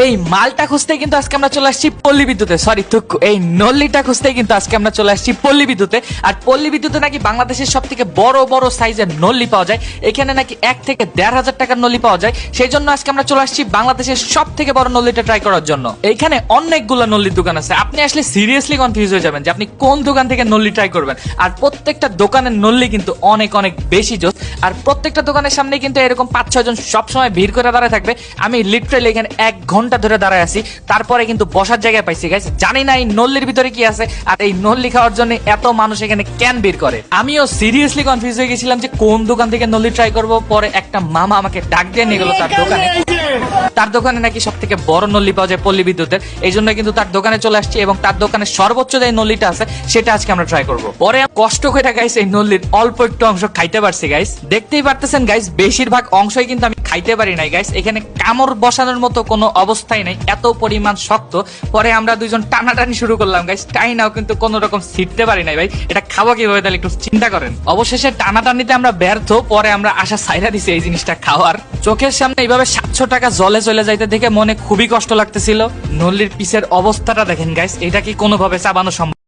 এই মালটা খুঁজতে কিন্তু আজকে আমরা চলে আসছি পল্লী বিদ্যুতে, সরি তুক্কু, এই নল্লিটা খুঁজতে কিন্তু আজকে আমরা চলে আসছি পল্লী বিদ্যুতে। আর পল্লী বিদ্যুতে নাকি বাংলাদেশের সব থেকে বড় বড় সাইজের নল্লি পাওয়া যায়। এখানে নাকি 1 থেকে 1,500 টাকার নল্লি পাওয়া যায়। সেই জন্য আজকে আমরা চলে আসছি বাংলাদেশের সব থেকে বড় নল্লিটা ট্রাই করার জন্য। এইখানে অনেকগুলো নল্লির দোকান আছে, আপনি আসলে সিরিয়াসলি কনফিউজ হয়ে যাবেন যে আপনি কোন দোকান থেকে নল্লি ট্রাই করবেন। আর প্রত্যেকটা দোকানের নল্লি কিন্তু অনেক অনেক বেশি জোস। আর প্রত্যেকটা দোকানের সামনে কিন্তু এরকম 5-6 জন সবসময় ভিড় করে দাঁড়ায় থাকবে। আমি লিটারালি এখানে 1 ঘন্টা ধরে দাঁড়ায় আছি, তারপরে কিন্তু বসার জায়গায় পাইছি গাইস। জানি না এই নল্লির ভিতরে কি আছে আর এই নল্লি খাওয়ার জন্য এত মানুষ এখানে কেন ভিড় করে। আমিও সিরিয়াসলি কনফিউজ হয়ে গেছিলাম যে কোন দোকান থেকে নল্লি ট্রাই করব। পরে একটা মামা আমাকে ডাক দিয়ে নিয়ে গেল তার দোকানে। তার দোকানে নাকি সব থেকে বড় নল্লি পাওয়া যায় পল্লী বিদ্যুতের। এই জন্য কিন্তু তার দোকানে চলে আসছি এবং তার দোকানে সর্বোচ্চ যে নল্লিটা আছে সেটা আজকে আমরা ট্রাই করব। পরে কষ্ট করে গাইস এই নল্লির অল্প একটু অংশ খাইতে পারছি গাইস। দেখতেই পারতেছেন গাইস, বেশিরভাগ অংশই কিন্তু আমি খাইতে পারি নাই গাইস। এখানে কামড় বসানোর মতো কোনো অবস্থাই নাই, এত পরিমাণ শক্ত। পরে আমরা দুইজন টানাটানি শুরু করলাম গাইস, টাইনাও কিন্তু কোনো রকম ছিটতে পারি নাই ভাই। এটা খাওয়া কিভাবে তাহলে একটু চিন্তা করেন। অবশেষে টানাটানিতে আমরা ব্যর্থ, পরে আমরা আশা ছাইরা দিছি এই জিনিসটা খাওয়ার। চোখের সামনে এইভাবে 700 টাকা জলে চলে যাইতে দেখে মনে খুবই কষ্ট লাগতেছিল। নল্লির পিসের অবস্থাটা দেখেন গাইস, এটা কি কোনোভাবে চাবানো সম্ভব?